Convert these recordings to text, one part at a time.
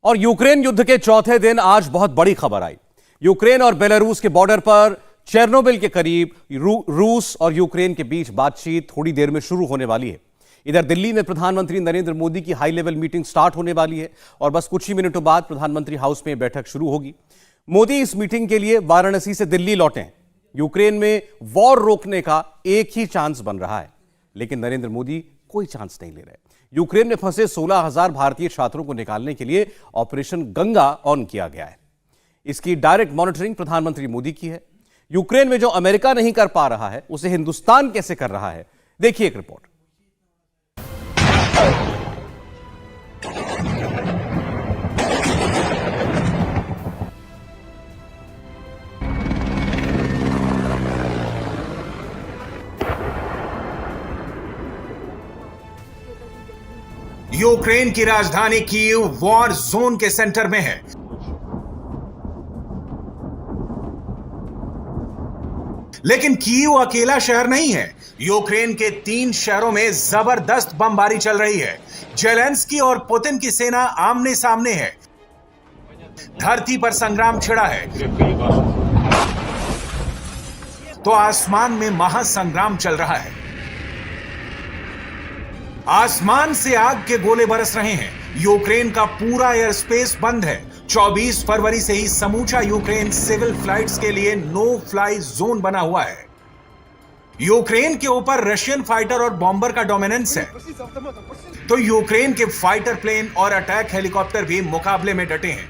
और यूक्रेन युद्ध के चौथे दिन आज बहुत बड़ी खबर आई। यूक्रेन और बेलारूस के बॉर्डर पर चेर्नोबिल के करीब रूस और यूक्रेन के बीच बातचीत थोड़ी देर में शुरू होने वाली है। इधर दिल्ली में प्रधानमंत्री नरेंद्र मोदी की हाई लेवल मीटिंग स्टार्ट होने वाली है और बस कुछ ही मिनटों बाद प्रधानमंत्री हाउस में बैठक शुरू होगी। मोदी इस मीटिंग के लिए वाराणसी से दिल्ली लौटे हैं। यूक्रेन में वॉर रोकने का एक ही चांस बन रहा है, लेकिन नरेंद्र मोदी कोई चांस नहीं ले रहे। यूक्रेन में फंसे 16,000 भारतीय छात्रों को निकालने के लिए ऑपरेशन गंगा ऑन किया गया है। इसकी डायरेक्ट मॉनिटरिंग प्रधानमंत्री मोदी की है। यूक्रेन में जो अमेरिका नहीं कर पा रहा है, उसे हिंदुस्तान कैसे कर रहा है, देखिए एक रिपोर्ट। यूक्रेन की राजधानी कीव वॉर जोन के सेंटर में है। लेकिन कीव अकेला शहर नहीं है। यूक्रेन के 3 शहरों में जबरदस्त बमबारी चल रही है। जेलेंस्की और पुतिन की सेना आमने सामने है। धरती पर संग्राम छिड़ा है तो आसमान में महासंग्राम चल रहा है। आसमान से आग के गोले बरस रहे हैं। यूक्रेन का पूरा एयर स्पेस बंद है। 24 फरवरी से ही समूचा यूक्रेन सिविल फ्लाइट्स के लिए नो फ्लाई जोन बना हुआ है। यूक्रेन के ऊपर रशियन फाइटर और बॉम्बर का डोमिनेंस है, तो यूक्रेन के फाइटर प्लेन और अटैक हेलीकॉप्टर भी मुकाबले में डटे हैं।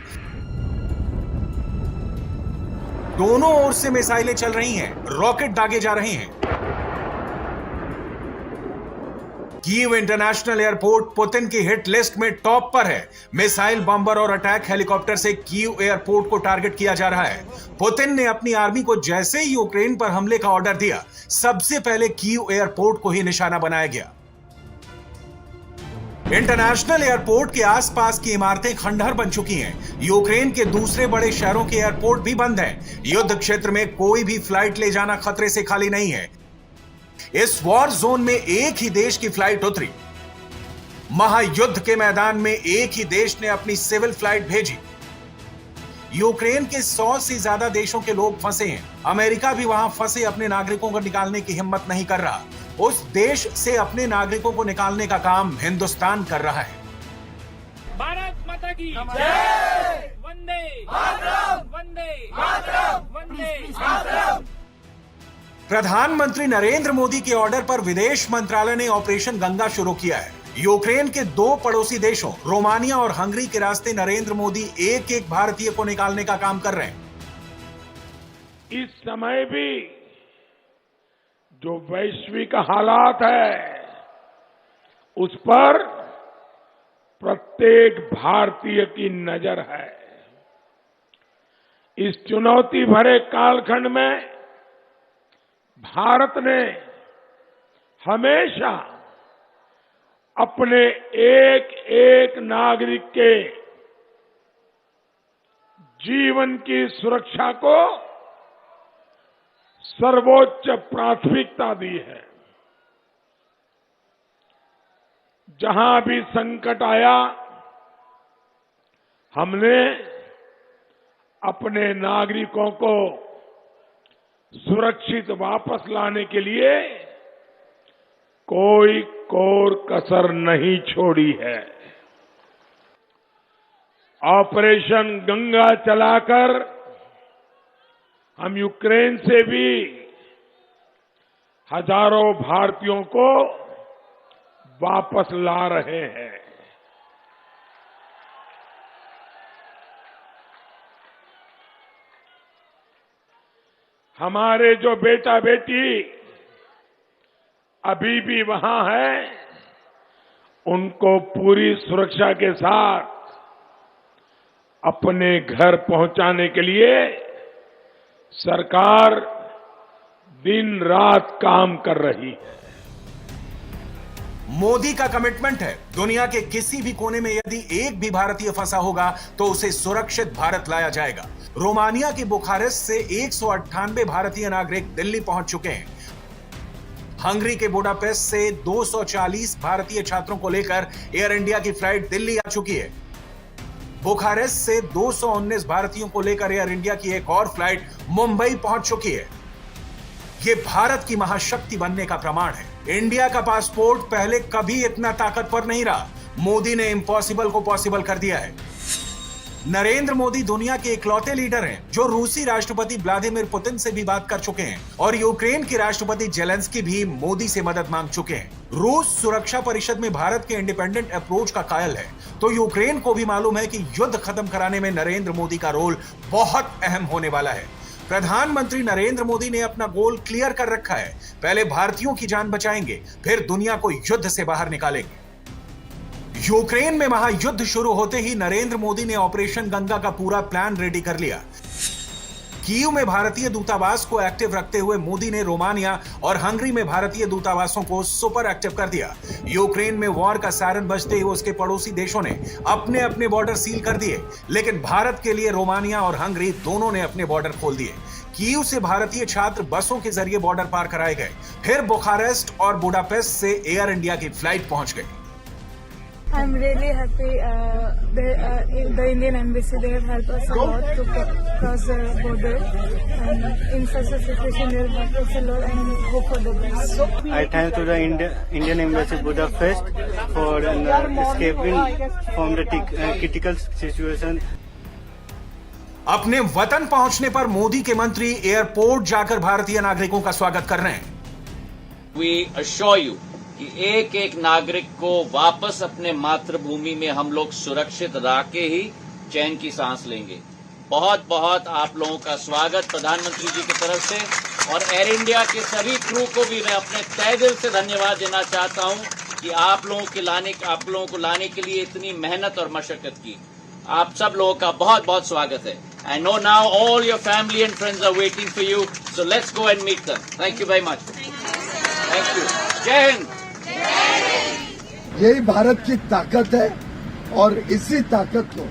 दोनों ओर से मिसाइलें चल रही हैं, रॉकेट दागे जा रहे हैं। कीव इंटरनेशनल एयरपोर्ट पुतिन की हिट लिस्ट में टॉप पर है। मिसाइल, बम्बर और अटैक हेलीकॉप्टर से कीव एयरपोर्ट को टारगेट किया जा रहा है। पुतिन ने अपनी आर्मी को जैसे ही यूक्रेन पर हमले का ऑर्डर दिया, सबसे पहले कीव एयरपोर्ट को ही निशाना बनाया गया। इंटरनेशनल एयरपोर्ट के आसपास की इमारतें खंडहर बन चुकी हैं। यूक्रेन के दूसरे बड़े शहरों के एयरपोर्ट भी बंद हैं। युद्ध क्षेत्र में कोई भी फ्लाइट ले जाना खतरे से खाली नहीं है। इस वॉर जोन में एक ही देश की फ्लाइट उतरी। महायुद्ध के मैदान में एक ही देश ने अपनी सिविल फ्लाइट भेजी। यूक्रेन के 100 से ज्यादा देशों के लोग फंसे हैं। अमेरिका भी वहां फंसे अपने नागरिकों को निकालने की हिम्मत नहीं कर रहा। उस देश से अपने नागरिकों को निकालने का काम हिंदुस्तान कर रहा है। भारत माता की जय। वंदे मातरम, वंदे मातरम, वंदे मातरम। प्रधानमंत्री नरेंद्र मोदी के ऑर्डर पर विदेश मंत्रालय ने ऑपरेशन गंगा शुरू किया है। यूक्रेन के 2 पड़ोसी देशों रोमानिया और हंगरी के रास्ते नरेंद्र मोदी एक-एक भारतीय को निकालने का काम कर रहे हैं। इस समय भी जो वैश्विक हालात है, उस पर प्रत्येक भारतीय की नजर है। इस चुनौती भरे कालखंड में भारत ने हमेशा अपने एक एक नागरिक के जीवन की सुरक्षा को सर्वोच्च प्राथमिकता दी है। जहां भी संकट आया, हमने अपने नागरिकों को सुरक्षित वापस लाने के लिए कोई कोर कसर नहीं छोड़ी है। ऑपरेशन गंगा चलाकर हम यूक्रेन से भी हजारों भारतीयों को वापस ला रहे हैं। हमारे जो बेटा बेटी अभी भी वहां है, उनको पूरी सुरक्षा के साथ अपने घर पहुंचाने के लिए सरकार दिन रात काम कर रही है। मोदी का कमिटमेंट है, दुनिया के किसी भी कोने में यदि एक भी भारतीय फंसा होगा तो उसे सुरक्षित भारत लाया जाएगा। रोमानिया के बुखारेस्ट से 198 भारतीय नागरिक दिल्ली पहुंच चुके हैं। हंगरी के बुडापेस्ट से 240 भारतीय छात्रों को लेकर एयर इंडिया की फ्लाइट दिल्ली आ चुकी है। बुखारेस्ट से 219 भारतीयों को लेकर एयर इंडिया की एक और फ्लाइट मुंबई पहुंच चुकी है। ये भारत की महाशक्ति बनने का प्रमाण है। इंडिया का पासपोर्ट पहले कभी इतना ताकतवर नहीं रहा। मोदी ने इम्पॉसिबल को पॉसिबल कर दिया है। नरेंद्र मोदी दुनिया के इकलौते लीडर हैं जो रूसी राष्ट्रपति व्लादिमीर पुतिन से भी बात कर चुके हैं और यूक्रेन के राष्ट्रपति जेलेंस्की भी मोदी से मदद मांग चुके हैं। रूस सुरक्षा परिषद में भारत के इंडिपेंडेंट अप्रोच का कायल है, तो यूक्रेन को भी मालूम है कि युद्ध खत्म कराने में नरेंद्र मोदी का रोल बहुत अहम होने वाला है। प्रधानमंत्री नरेंद्र मोदी ने अपना गोल क्लियर कर रखा है। पहले भारतीयों की जान बचाएंगे, फिर दुनिया को युद्ध से बाहर निकालेंगे। यूक्रेन में महायुद्ध शुरू होते ही नरेंद्र मोदी ने ऑपरेशन गंगा का पूरा प्लान रेडी कर लिया। कीव में भारतीय दूतावास को एक्टिव रखते हुए मोदी ने रोमानिया और हंगरी में भारतीय दूतावासों को सुपर एक्टिव कर दिया। यूक्रेन में वॉर का सायरन बजते ही उसके पड़ोसी देशों ने अपने अपने बॉर्डर सील कर दिए, लेकिन भारत के लिए रोमानिया और हंगरी दोनों ने अपने बॉर्डर खोल दिए। कीव से भारतीय छात्र बसों के जरिए बॉर्डर पार कराए गए, फिर बुखारेस्ट और बुडापेस्ट से एयर इंडिया की फ्लाइट पहुंच गई। I'm really happy the Indian Embassy, they have helped us a lot to cross the border, and in such a situation they have helped us a lot and hope for the best. I thank to the Indian Embassy Budapest for escaping from the critical situation. अपने वतन पहुंचने पर मोदी के मंत्री airport जाकर भारतीय नागरिकों का स्वागत कर रहे हैं। We assure you कि एक एक नागरिक को वापस अपने मातृभूमि में हम लोग सुरक्षित रख के ही चैन की सांस लेंगे। बहुत बहुत आप लोगों का स्वागत प्रधानमंत्री जी की तरफ से, और एयर इंडिया के सभी क्रू को भी मैं अपने तहे दिल से धन्यवाद देना चाहता हूं कि आप लोगों को लाने के लिए इतनी मेहनत और मशक्कत की। आप सब लोगों का बहुत बहुत स्वागत है। I know now all your family and friends are waiting for you, so let's go and meet them. Thank you very much. Thank you. जय हिंद। यही भारत की ताकत है और इसी ताकत को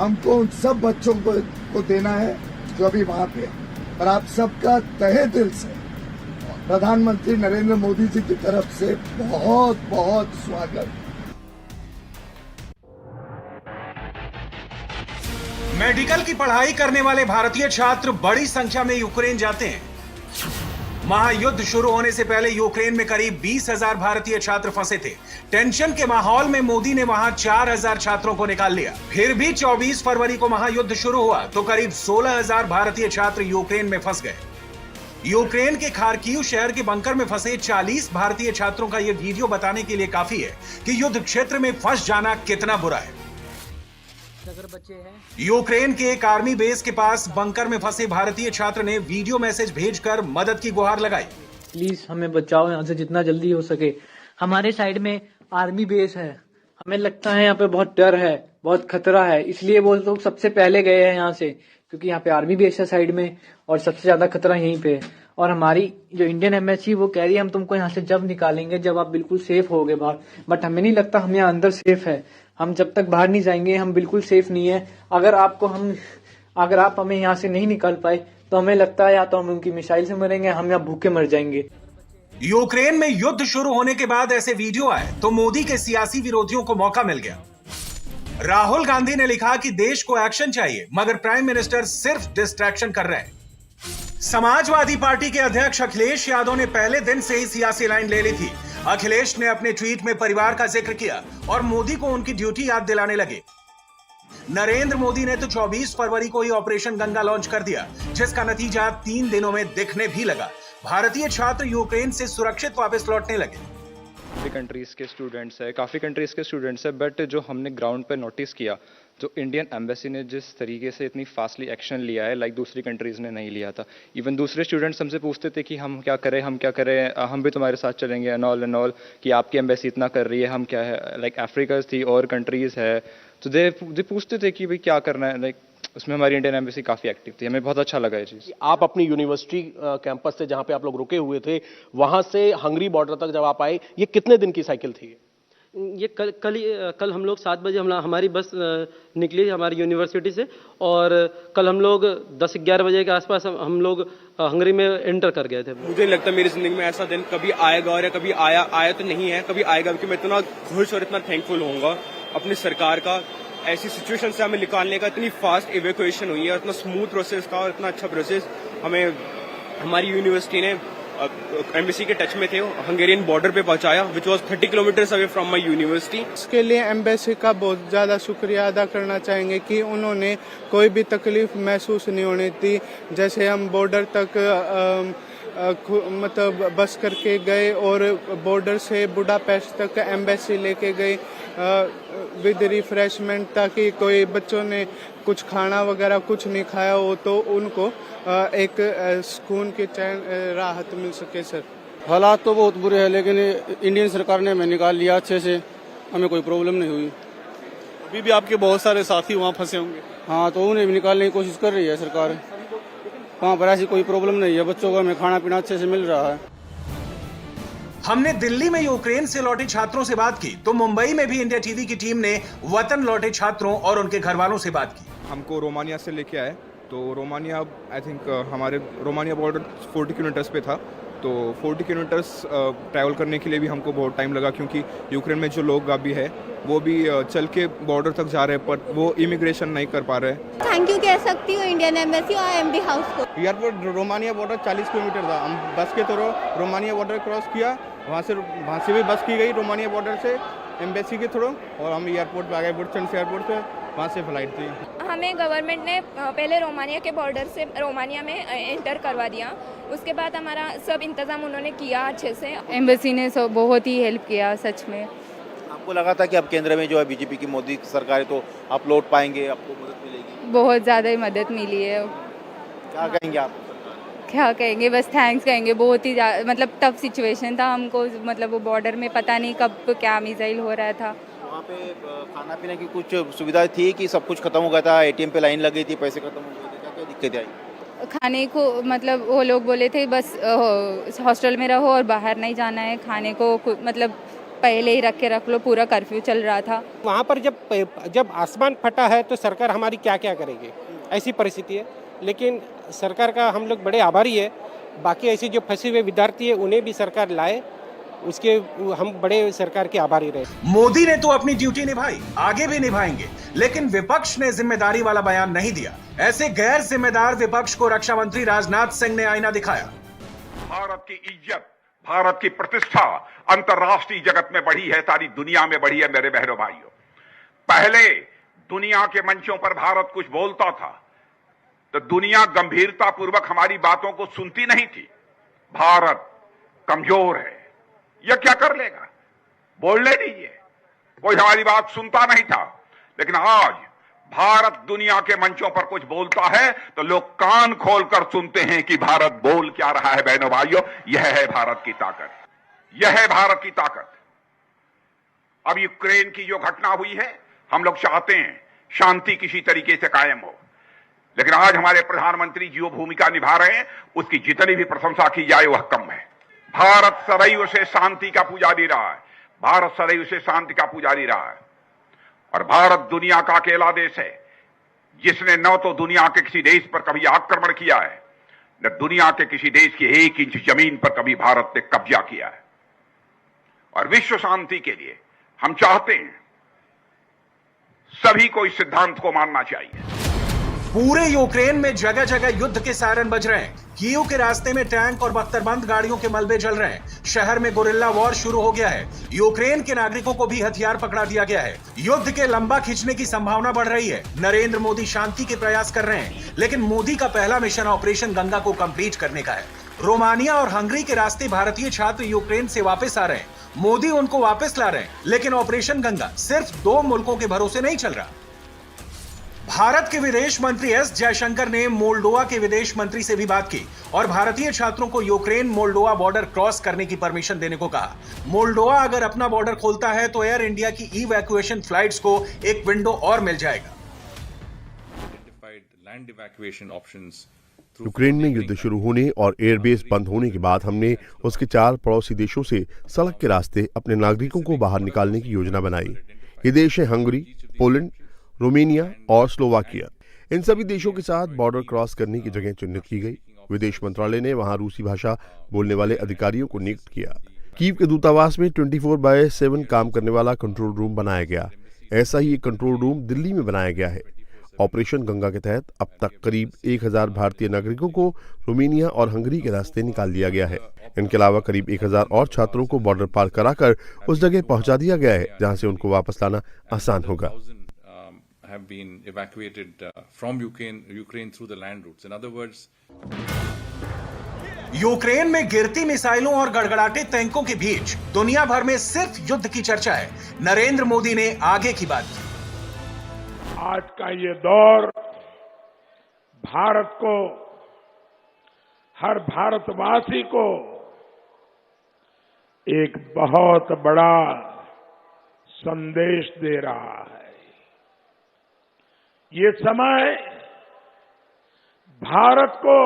हमको उन सब बच्चों को देना है जो अभी वहां पे है। और आप सबका तहे दिल से प्रधानमंत्री नरेंद्र मोदी जी की तरफ से बहुत बहुत स्वागत। मेडिकल की पढ़ाई करने वाले भारतीय छात्र बड़ी संख्या में यूक्रेन जाते हैं। महायुद्ध शुरू होने से पहले यूक्रेन में करीब 20,000 भारतीय छात्र फंसे थे। टेंशन के माहौल में मोदी ने वहां 4,000 छात्रों को निकाल लिया। फिर भी 24 फरवरी को महायुद्ध शुरू हुआ तो करीब 16,000 भारतीय छात्र यूक्रेन में फंस गए। यूक्रेन के खार्किव शहर के बंकर में फंसे 40 भारतीय छात्रों का यह वीडियो बताने के लिए काफी है कि युद्ध क्षेत्र में फंस जाना कितना बुरा है। यूक्रेन के एक आर्मी बेस के पास बंकर में फंसे भारतीय छात्र ने वीडियो मैसेज भेजकर मदद की गुहार लगाई। प्लीज हमें बचाओ यहाँ से जितना जल्दी हो सके। हमारे साइड में आर्मी बेस है, हमें लगता है यहाँ पे बहुत डर है, बहुत खतरा है, इसलिए वो लोग सबसे पहले गए हैं यहाँ से, क्योंकि यहाँ पे आर्मी बेस है साइड में और सबसे ज्यादा खतरा यहीं पे है। और हमारी जो इंडियन एम्बेसी वो कह रही है हम तुमको यहाँ से जब निकालेंगे जब आप बिल्कुल सेफ होगे बाहर, बट हमें नहीं लगता हम यहाँ अंदर सेफ है। हम जब तक बाहर नहीं जाएंगे हम बिल्कुल सेफ नहीं है। अगर आप हमें यहाँ से नहीं निकाल पाए तो हमें लगता है या तो हम उनकी मिसाइल से मरेंगे, हम यहाँ भूखे मर जाएंगे। यूक्रेन में युद्ध शुरू होने के बाद ऐसे वीडियो आए तो मोदी के सियासी विरोधियों को मौका मिल गया। राहुल गांधी ने लिखा कि देश को एक्शन चाहिए, मगर प्राइम मिनिस्टर सिर्फ डिस्ट्रैक्शन कर रहे हैं। समाजवादी पार्टी के अध्यक्ष अखिलेश यादव ने पहले दिन से ही सियासी लाइन ले ली थी। अखिलेश ने अपने ट्वीट में परिवार का जिक्र किया और मोदी को उनकी ड्यूटी याद दिलाने लगे। नरेंद्र मोदी ने तो 24 फरवरी को ही ऑपरेशन गंगा लॉन्च कर दिया, जिसका नतीजा 3 दिनों में दिखने भी लगा। भारतीय छात्र यूक्रेन से सुरक्षित वापस लौटने लगे। काफ़ी कंट्रीज के स्टूडेंट्स है, बट जो हमने ग्राउंड पे नोटिस किया, जो इंडियन एम्बेसी ने जिस तरीके से इतनी फास्टली एक्शन लिया है, लाइक दूसरी कंट्रीज ने नहीं लिया था। इवन दूसरे स्टूडेंट्स हमसे पूछते थे कि हम क्या करें, हम भी तुम्हारे साथ चलेंगे एंड ऑल कि आपकी एम्बेसी इतना कर रही है, हम क्या है, लाइक अफ्रीका थी और कंट्रीज है, तो दे पूछते थे कि भाई क्या करना है। लाइक उसमें हमारी इंडियन एम्बेसी काफ़ी एक्टिव थी, हमें बहुत अच्छा लगा ये चीज़। आप अपनी यूनिवर्सिटी कैंपस से जहां पे आप लोग रुके हुए थे, वहां से हंगरी बॉर्डर तक जब आप आए, ये कितने दिन की साइकिल थी? ये कल हम लोग 7 बजे हमारी बस निकली हमारी यूनिवर्सिटी से, और कल हम लोग 10-11 बजे के आसपास हम लोग हंगरी में एंटर कर गए थे। मुझे लगता है मेरी जिंदगी में ऐसा दिन कभी आएगा, और कभी आया तो नहीं है, कभी आएगा, क्योंकि मैं इतना खुश और इतना थैंकफुल होऊंगा अपनी सरकार का ऐसी सिचुएशन से हमें निकालने का, इतनी फास्ट इवैक्यूएशन हुई है, इतना स्मूथ प्रोसेस था और इतना अच्छा प्रोसेस हमें हमारी यूनिवर्सिटी ने एम्बेसी के टच में थे हंगेरियन बॉर्डर पे पहुंचाया, which was 30 kilometres away from my university. इसके लिए एम्बेसी का बहुत ज़्यादा शुक्रिया अदा करना चाहेंगे कि उन्होंने कोई भी तकलीफ महसूस नहीं होने दी। जैसे हम बॉर्डर तक मतलब बस करके गए और बॉर्डर से बुडापेस्ट तक एम्बेसी लेके गए विद रिफ्रेशमेंट, ताकि कोई बच्चों ने कुछ खाना वगैरह कुछ नहीं खाया हो तो उनको एक सुकून की चैन राहत मिल सके। सर हालात तो बहुत बुरे हैं, लेकिन इंडियन सरकार ने हमें निकाल लिया अच्छे से, हमें कोई प्रॉब्लम नहीं हुई। अभी भी आपके बहुत सारे साथी वहाँ फंसे होंगे। हाँ, तो उन्हें भी निकालने की कोशिश कर रही है सरकार। वहाँ पर ऐसी कोई प्रॉब्लम नहीं है, बच्चों को हमें खाना पीना अच्छे से मिल रहा है। हमने दिल्ली में यूक्रेन से लौटे छात्रों से बात की तो मुंबई में भी इंडिया टीवी की टीम ने वतन लौटे छात्रों और उनके घर वालों से बात की। हमको रोमानिया से लेके आए, तो रोमानिया आई थिंक हमारे रोमानिया बॉर्डर 40 किलोमीटर्स पे था, तो 40 किलोमीटर्स ट्रैवल करने के लिए भी हमको बहुत टाइम लगा, क्योंकि यूक्रेन में जो लोग अभी है वो भी चल के बॉर्डर तक जा रहे हैं, पर वो इमिग्रेशन नहीं कर पा रहे। थैंक यू कह सकती हूँ इंडियन एम्बेसी और एमडी हाउस को। एयरपोर्ट रोमानिया बॉर्डर 40 किलोमीटर था, हम बस के थ्रू रोमानिया बॉर्डर क्रॉस किया, वहाँ से भी बस की गई रोमानिया बॉर्डर से एम्बेसी के थ्रू, और हम एयरपोर्ट पे आ गए, बुडचंड एयरपोर्ट पे, वहाँ से फ्लाइट थी। हमें गवर्नमेंट ने पहले रोमानिया के बॉर्डर से रोमानिया में एंटर करवा दिया, उसके बाद हमारा सब इंतज़ाम उन्होंने किया अच्छे से। एम्बेसी ने बहुत ही हेल्प किया सच में। आपको लगा था कि अब केंद्र में जो है बीजेपी की मोदी सरकार है तो आप लौट पाएंगे, आपको मदद मिलेगी? बहुत ज़्यादा ही मदद मिली है। क्या कहेंगे आप? क्या कहेंगे, बस थैंक्स कहेंगे। बहुत ही मतलब टफ सिचुएशन था हमको, मतलब वो बॉर्डर में पता नहीं कब क्या मिसाइल हो रहा था। वहाँ पे खाना पीने की कुछ सुविधा थी कि सब कुछ खत्म हो गया था, एटीएम पे लाइन लग गई थी, पैसे खत्म हो गए थे, क्या क्या दिक्कतें आई? खाने को मतलब वो लोग बोले थे बस हॉस्टल में रहो और बाहर नहीं जाना है, खाने को मतलब पहले ही रख के रख लो, पूरा कर्फ्यू चल रहा था। वहाँ पर जब आसमान फटा है तो सरकार हमारी क्या क्या करेगी, ऐसी परिस्थिति है। लेकिन सरकार का हम लोग बड़े आभारी है। बाकी ऐसे जो फंसे हुए विद्यार्थी है उन्हें भी सरकार लाए, उसके हम बड़े सरकार के आभारी रहे। मोदी ने तो अपनी ड्यूटी निभाई, आगे भी निभाएंगे, लेकिन विपक्ष ने जिम्मेदारी वाला बयान नहीं दिया। ऐसे गैर जिम्मेदार विपक्ष को रक्षा मंत्री राजनाथ सिंह ने आईना दिखाया। भारत की इज्जत, भारत की प्रतिष्ठा अंतर्राष्ट्रीय जगत में बढ़ी है, सारी दुनिया में बढ़ी है। मेरे बहनों भाइयों, पहले दुनिया के मंचों पर भारत कुछ बोलता था तो दुनिया गंभीरता पूर्वक हमारी बातों को सुनती नहीं थी। भारत कमजोर है, यह क्या कर लेगा, बोलने दीजिए, कोई हमारी बात सुनता नहीं था। लेकिन आज भारत दुनिया के मंचों पर कुछ बोलता है तो लोग कान खोलकर सुनते हैं कि भारत बोल क्या रहा है। बहनों भाइयों, यह है भारत की ताकत, यह है भारत की ताकत। अब यूक्रेन की जो घटना हुई है, हम लोग चाहते हैं शांति किसी तरीके से कायम हो, लेकिन आज हमारे प्रधानमंत्री जो भूमिका निभा रहे हैं उसकी जितनी भी प्रशंसा की जाए वह कम है। भारत सदैव से शांति का पुजारी रहा है, भारत सदैव से शांति का पुजारी रहा है, और भारत दुनिया का अकेला देश है जिसने न तो दुनिया के किसी देश पर कभी आक्रमण किया है, न दुनिया के किसी देश की 1 इंच जमीन पर कभी भारत ने कब्जा किया है। और विश्व शांति के लिए हम चाहते हैं सभी को इस सिद्धांत को मानना चाहिए। पूरे यूक्रेन में जगह जगह युद्ध के सायरन बज रहे हैं। कीव के रास्ते में टैंक और बख्तरबंद गाड़ियों के मलबे जल रहे हैं। शहर में गोरिल्ला वॉर शुरू हो गया है। यूक्रेन के नागरिकों को भी हथियार पकड़ा दिया गया है। युद्ध के लंबा खिंचने की संभावना बढ़ रही है। नरेंद्र मोदी शांति के प्रयास कर रहे हैं, लेकिन मोदी का पहला मिशन ऑपरेशन गंगा को कंप्लीट करने का है। रोमानिया और हंगरी के रास्ते भारतीय छात्र यूक्रेन से वापस आ रहे हैं। मोदी उनको वापस ला रहे हैं, लेकिन ऑपरेशन गंगा सिर्फ 2 मुल्कों के भरोसे नहीं चल रहा। भारत के विदेश मंत्री एस जयशंकर ने मोल्डोवा के विदेश मंत्री से भी बात की और भारतीय छात्रों को यूक्रेन मोल्डोवा बॉर्डर क्रॉस करने की परमिशन देने को कहा। मोल्डोवा अगर अपना बॉर्डर खोलता है तो एयर इंडिया की इवैक्यूएशन फ्लाइट्स को एक विंडो और मिल जाएगा। यूक्रेन में युद्ध शुरू होने और एयरबेस बंद होने के बाद हमने उसके 4 पड़ोसी देशों से सड़क के रास्ते अपने नागरिकों को बाहर निकालने की योजना बनाई। ये देश है हंगरी, पोलैंड, रोमानिया और स्लोवाकिया। इन सभी देशों के साथ बॉर्डर क्रॉस करने की जगह चिन्हित की गई। विदेश मंत्रालय ने वहां रूसी भाषा बोलने वाले अधिकारियों को नियुक्त किया। कीव के दूतावास में 24/7 काम करने वाला कंट्रोल रूम बनाया गया। ऐसा ही एक कंट्रोल रूम दिल्ली में बनाया गया है। ऑपरेशन गंगा के तहत अब तक करीब 1000 भारतीय नागरिकों को रोमानिया और हंगरी के रास्ते निकाल दिया गया है। इनके अलावा करीब 1000 और छात्रों को बॉर्डर पार कराकर उस जगह पहुंचा दिया गया है जहां से उनको वापस लाना आसान होगा। Have been evacuated from Ukraine through the land routes. In other words, Ukraine में गिरती मिसाइलों और गड़गड़ाते टैंकों के बीच दुनिया भर में सिर्फ युद्ध की चर्चा है। नरेंद्र मोदी ने आगे की बात की। आज का ये दौर भारत को, हर भारतवासी को एक बहुत बड़ा संदेश दे रहा है। ये समय भारत को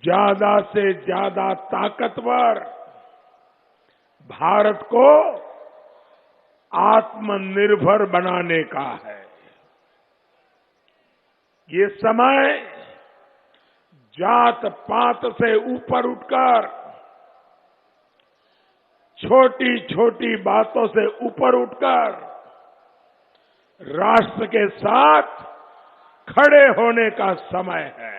ज्यादा से ज्यादा ताकतवर, भारत को आत्मनिर्भर बनाने का है। ये समय जात पात से ऊपर उठकर, छोटी छोटी बातों से ऊपर उठकर राष्ट्र के साथ खड़े होने का समय है।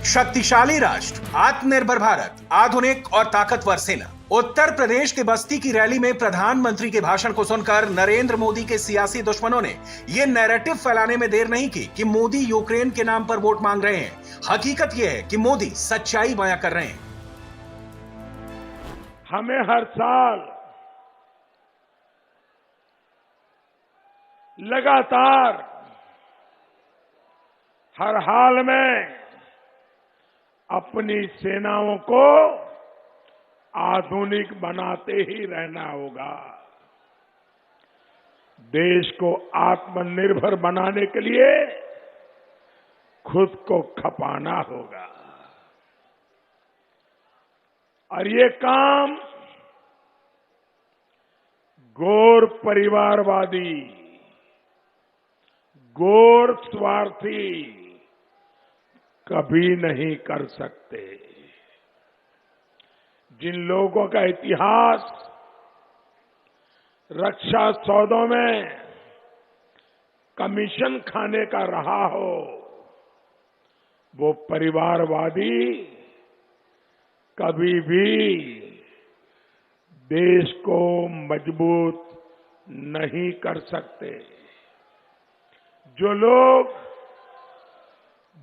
शक्तिशाली राष्ट्र, आत्मनिर्भर भारत, आधुनिक और ताकतवर सेना। उत्तर प्रदेश के बस्ती की रैली में प्रधानमंत्री के भाषण को सुनकर नरेंद्र मोदी के सियासी दुश्मनों ने यह नैरेटिव फैलाने में देर नहीं की कि मोदी यूक्रेन के नाम पर वोट मांग रहे हैं। हकीकत यह है कि मोदी सच्चाई बयां कर रहे हैं। हमें हर साल लगातार, हर हाल में अपनी सेनाओं को आधुनिक बनाते ही रहना होगा। देश को आत्मनिर्भर बनाने के लिए खुद को खपाना होगा और ये काम गैर परिवारवादी, गैर स्वार्थी कभी नहीं कर सकते। जिन लोगों का इतिहास रक्षा सौदों में कमीशन खाने का रहा हो, वो परिवारवादी कभी भी देश को मजबूत नहीं कर सकते। जो लोग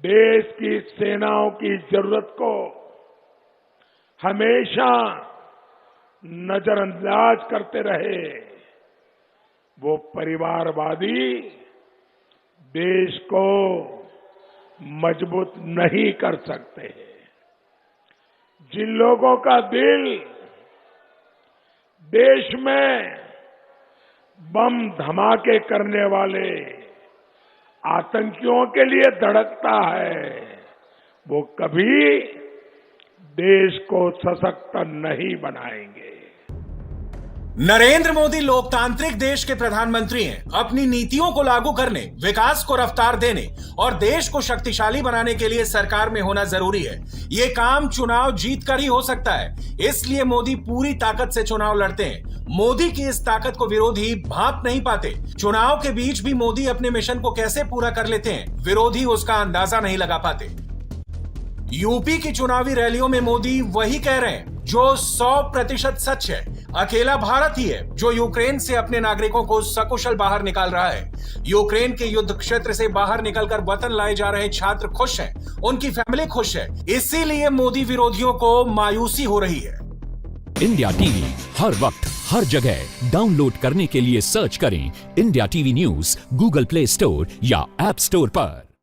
देश की सेनाओं की जरूरत को हमेशा नजरअंदाज करते रहे, वो परिवारवादी देश को मजबूत नहीं कर सकते। जिन लोगों का दिल देश में बम धमाके करने वाले आतंकियों के लिए धड़कता है, वो कभी देश को सशक्त नहीं बनाएंगे। नरेंद्र मोदी लोकतांत्रिक देश के प्रधानमंत्री हैं। अपनी नीतियों को लागू करने, विकास को रफ्तार देने और देश को शक्तिशाली बनाने के लिए सरकार में होना जरूरी है। ये काम चुनाव जीतकर ही हो सकता है, इसलिए मोदी पूरी ताकत से चुनाव लड़ते हैं। मोदी की इस ताकत को विरोधी भांप नहीं पाते। चुनाव के बीच भी मोदी अपने मिशन को कैसे पूरा कर लेते हैं, विरोधी उसका अंदाजा नहीं लगा पाते। यूपी की चुनावी रैलियों में मोदी वही कह रहे हैं जो 100% सच है। अकेला भारत ही है जो यूक्रेन से अपने नागरिकों को सकुशल बाहर निकाल रहा है। यूक्रेन के युद्ध क्षेत्र से बाहर निकलकर वतन लाए जा रहे छात्र खुश हैं, उनकी फैमिली खुश है। इसीलिए मोदी विरोधियों को मायूसी हो रही है। इंडिया टीवी हर वक्त हर जगह डाउनलोड करने के लिए सर्च करें India TV news Google play store या ऐप स्टोर पर।